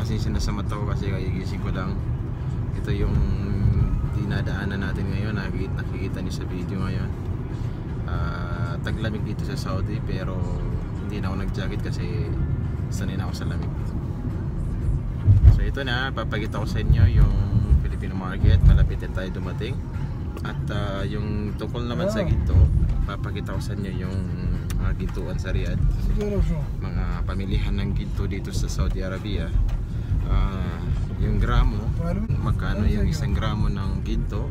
pasensya na sa mata ko kasi kagigising ko lang. Ito yung dinadaanan natin ngayon, nakikita niyo sa video ngayon. Taglamig dito sa Saudi pero hindi na ako nag-jacket kasi sanay na ako sa lamig. So ito na, papakita ko sa inyo yung Filipino market, malapit na tayo dumating. At yung tungkol naman sa ginto, papakita ko sa inyo yung mga gintuan sa Riyadh, mga pamilihan ng ginto dito sa Saudi Arabia. Yung gramo, magkano yung 1 gramo ng ginto,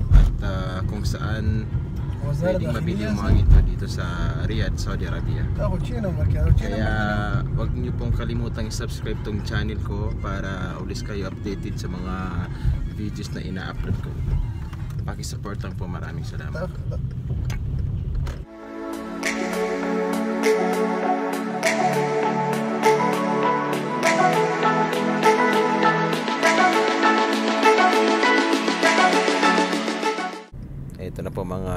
at kung saan pwedeng mabili yung mga ginto dito sa Riyadh, Saudi Arabia. Kaya wag niyo pong kalimutang i-subscribe tong channel ko para always kayo updated sa mga videos na ina-upload ko. Paki-support lang po, maraming salamat. Ito na po mga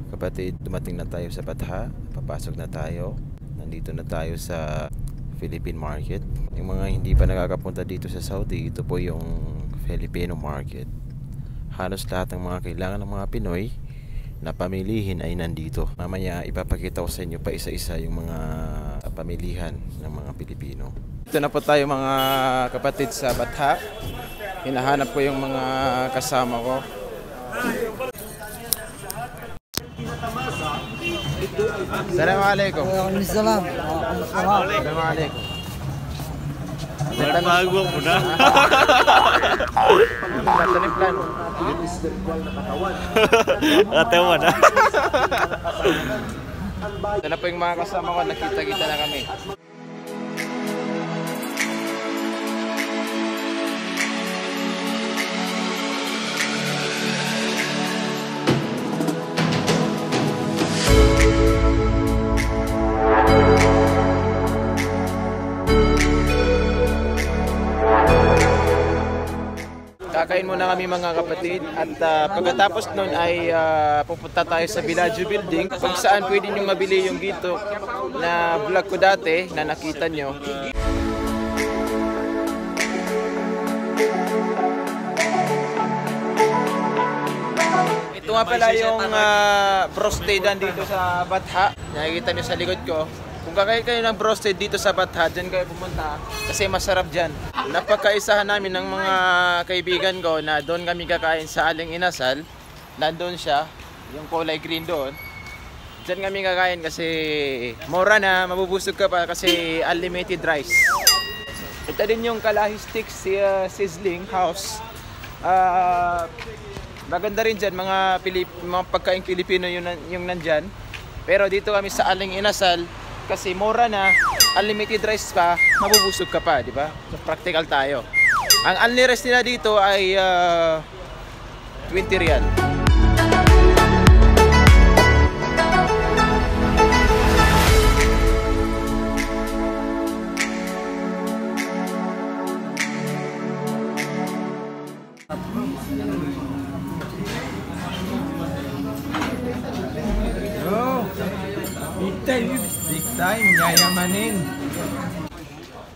kapatid, dumating na tayo sa Batha, papasok na tayo. Nandito na tayo sa Philippine market. Yung mga hindi pa nakakapunta dito sa Saudi, ito po yung Filipino market. Halos lahat ng mga kailangan ng mga Pinoy na pamilihin ay nandito. Mamaya ipapakita ko sa inyo pa isa-isa yung mga pamilihan ng mga Pilipino. Ito na po tayo mga kapatid sa Batha. Hinahanap ko yung mga kasama ko. Assalamualaikum. Waalaikumsalam. Assalamualaikum. Bago mo na. Plan. Ate mo na. Ito na po yung mga kasama ko, nakita-kita na kami. Kakain muna kami mga kapatid at pagkatapos nun ay pupunta tayo sa Bellagio Building kung saan pwede nyo mabili yung ginto na vlog ko dati na nakita nyo. Ito nga pala yung brostedan dito sa Batha. Nakikita nyo sa likod ko. Kung kakain kayo ng broasted dito sa Batha, dyan kayo pumunta kasi masarap dyan. Napagkaisahan namin ng mga kaibigan ko na doon kami kakain sa Aling Inasal. Nandun siya, yung kulay green doon. Dyan kami kakain kasi mura na, mabubusog ka pa kasi unlimited rice. Ito din yung Kalahi Sticks Sizzling House. Maganda rin dyan, mga pagkain Pilipino yung nandyan. Pero dito kami sa Aling Inasal, kasi mura na, unlimited rice pa, mabubusog ka pa, di ba? So practical tayo. Ang only rice nila dito ay 20 riyal. Big time, yayamanin.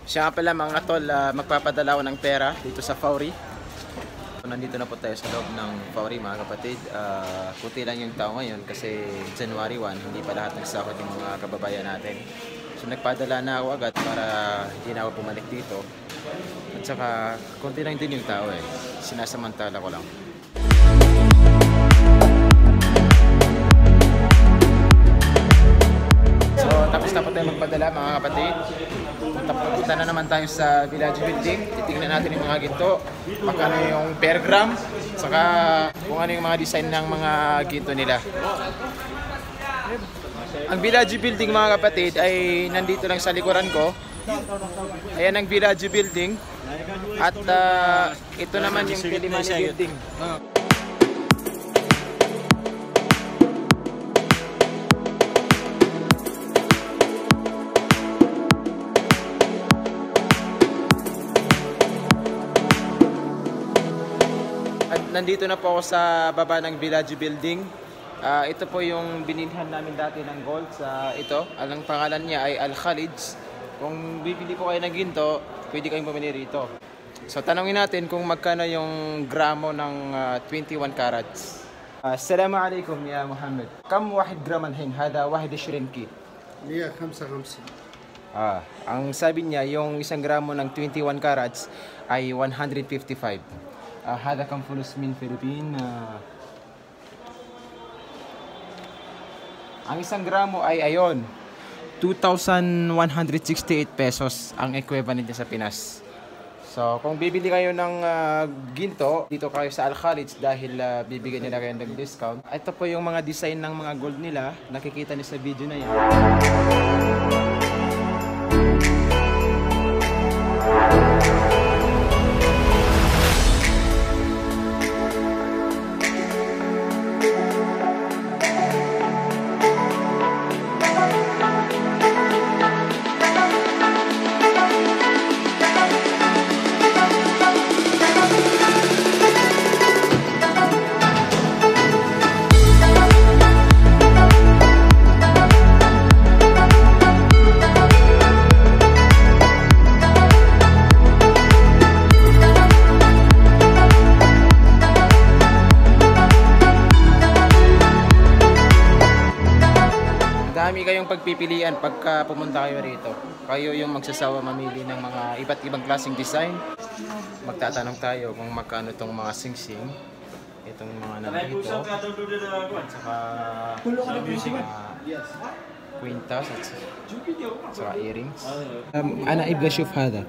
Siya nga pala mga tol, magpapadala ako ng pera dito sa Fawri. Nandito na po tayo sa loob ng Fawri mga kapatid. Kunti lang yung tao ngayon kasi January 1, hindi pa lahat nagsahod yung mga kababayan natin. So nagpadala na ako agad para hindi na ako bumalik dito. At saka kunti lang din yung tao sinasamantala ko lang. Tapos na po tayo magpadala mga kapatid. Punta na naman tayo sa Bellagio Building. Titingnan natin yung mga ginto, magkano yung per gram, saka kung ano yung mga design ng mga ginto nila. Ang Bellagio Building mga kapatid ay nandito lang sa likuran ko. Ayan ang Bellagio Building. At ito naman yung Kilimani Building. At nandito na po ako sa baba ng Bellagio Building. Ito po yung binilhan namin dati ng gold sa ito. Ang pangalan niya ay Al Khalid. Kung bibili po kayo ng ginto, pwede kayong bumili rito. So tanongin natin kung magkano yung gramo ng 21 carats. Assalamu alaikum ya Muhammad. Kam wahid gram الحين هذا 21 كيلو 155. ang sabi niya yung isang gramo ng 21 carats ay 155. هذا كم فلوس من Philippine? Ang isang gramo ay ayon 2,168 pesos ang equivalent niya sa Pinas. So, kung bibili kayo ng ginto, dito kayo sa Al Khalid dahil bibigyan nila kayo ng discount. Ito po yung mga design ng mga gold nila. Nakikita niyo sa video na yan. Dami kayong pagpipilian pagka pumunta kayo rito. Kayo yung magsasawa mamili ng mga iba't ibang klaseng design. Magtatanong tayo kung magkano itong mga singsing. Itong mga nandito. At saka kwintas at saka earrings. أنا أبغى أشوف هذا.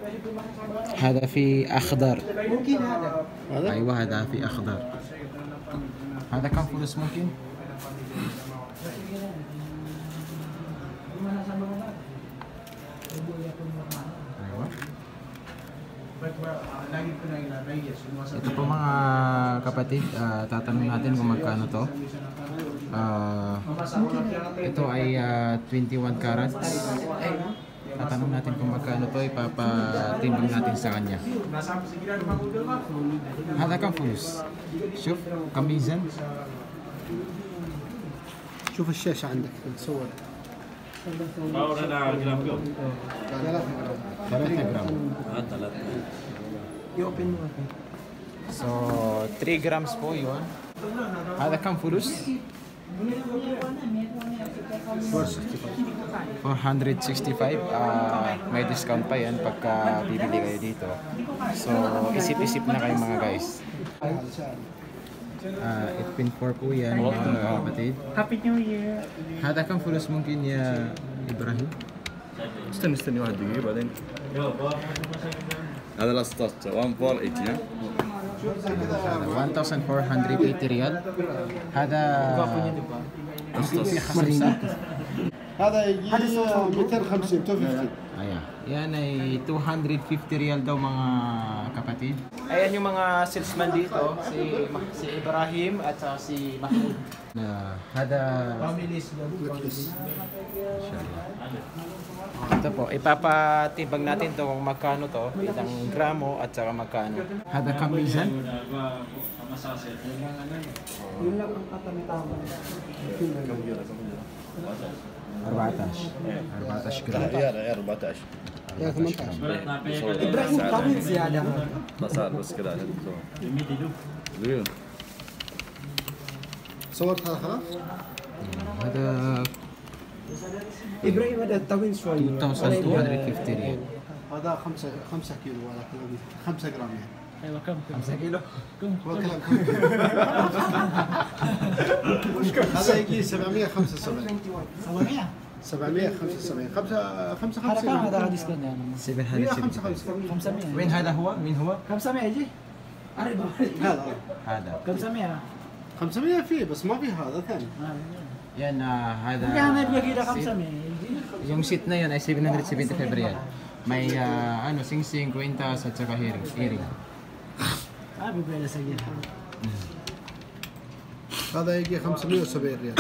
هذا في أخضر. ممكن هذا. أيوة هذا في أخضر. هذا كم فلوس ممكن؟ Ito po mga kapatid, tatanong natin kung magkano to. Ito ay 21 carats. Tatanong natin kung magkano to, ipapatimbang natin sa kanya. هذا كم فلوس؟ شوف كم ميزان؟ شوف الشاشة عندك تصور. 3 gram. So 3 grams po yun. هذا كم فلوس؟ 465. May discount pa yan pagka bibili kayo dito. So isip-isip na kayo mga guys. 8.4 po yan mga kapatid. Happy New Year! هذا كم فلوس ممكن يا إبراهيم؟ استني واحد دقيقة بعدين هذا لا 16 1,480 ها 1,480 ريال. هذا هذا يجي 250 250. Ayan. Yan ay 250 riyal daw mga kapatid. Ayan yung mga salesman dito, si Ibrahim at saka si Mahmoud. Hada ito po, ipapatimbang natin to kung magkano to, isang gramo at saka magkano. Hada kamizan? Yun lang ang katamitaman. 14 gram. يا 14 يا 18. إبراهيم طويل زيادة. صار بس كذا زين صورت هذا خلاص؟ هذا إبراهيم هذا طويل شوي. 2,250 ريال. هذا 5 كيلو ولا 5 جرام يعني. أيوة كم 5 كيلو. هو كلام هذا يجي 775. 775 55 هذا ديسكاونت يعني 775. 500 وين هذا هو؟ مين هو؟ 500 يجي هذا هذا 500 500 فيه بس ما فيه هذا ثاني. yan hada أنا يبقى كده 500 يجي yung seat na yun ay 775 riyal. May ano singsing, kwintas at saka earring. بيبقى له سجل هذا يجي 570 ريال.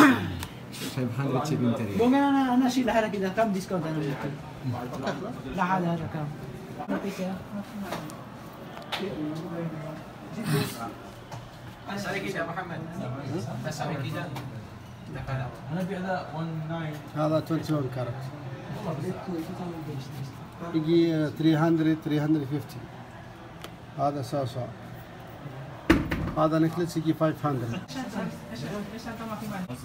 570 riyal. قوم أنا أشيل هذا كده كم ديسكاونت أنا ممكن لا هذا كم Sabi kita Muhammad. Sabi kita. أنا بيع ذا 19 هذا 21 كارت. يجي 300 350. هذا صاصة. هذا نكلس يجي 500.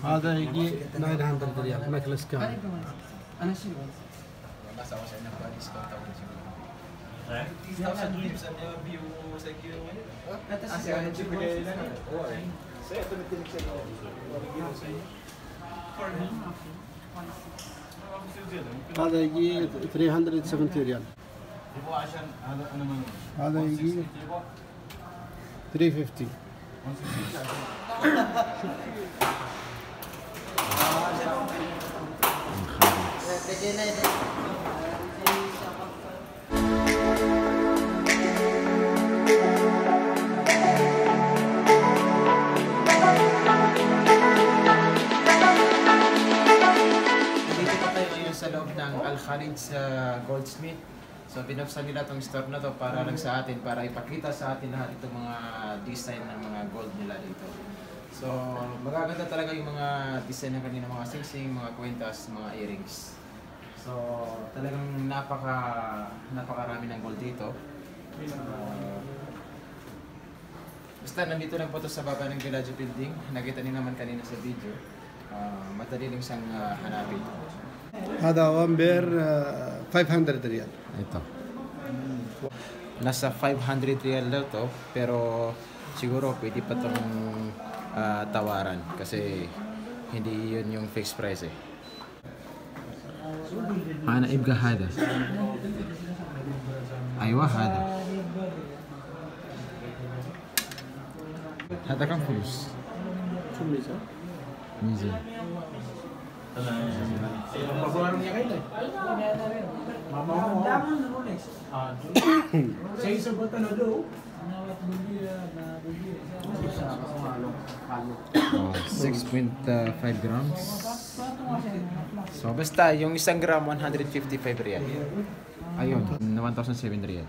هذا يجي 900 ريال نكلس كامل. هذا يجي 370 ريال. هذا يجي 350. Sa loob ng Al Khalid sa Goldsmith. So binuksan nila itong store na to para lang sa atin, para ipakita sa atin lahat itong mga design ng mga gold nila dito. So magaganda talaga yung mga design ng kanina, mga singsing, mga kwentas, mga earrings. So talagang napakarami ng gold dito. Basta nandito lang po ito sa baba ng Villaggio Building. Nakita niyo naman kanina sa video. Madali lang siyang hanapin. هذا وامبير 500 ريال. Ito. Nasa 500 real daw to, pero siguro pwede pa itong tawaran kasi hindi yun yung fixed price eh. أنا أبغى هذا. أيوة هذا. هذا كم فلوس؟ شو ميزة؟ ميزة. Oh, 6.5 grams. So basta yung isang gram 155 real. Ayun, 1,007 real.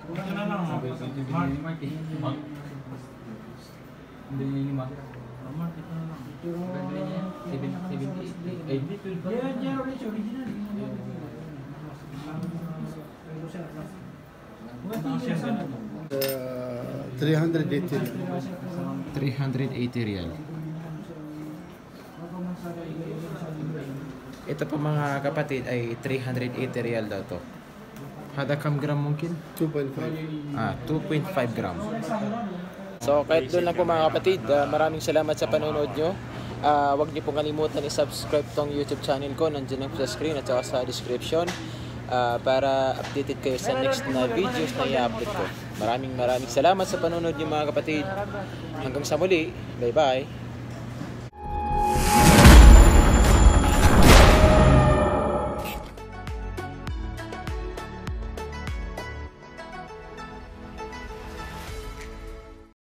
uh, 380 real. Ito po mga kapatid ay 380 real daw to. Hada kam gram mungkin? 2.5. 2.5 gram. So kahit doon lang po mga kapatid, maraming salamat sa panonood nyo. Huwag niyo pong kalimutan i-subscribe tong YouTube channel ko, nandiyan lang sa screen at saka sa description, para updated kayo sa next na videos na i-upload ko. Maraming salamat sa panonood nyo mga kapatid. Hanggang sa muli, bye bye.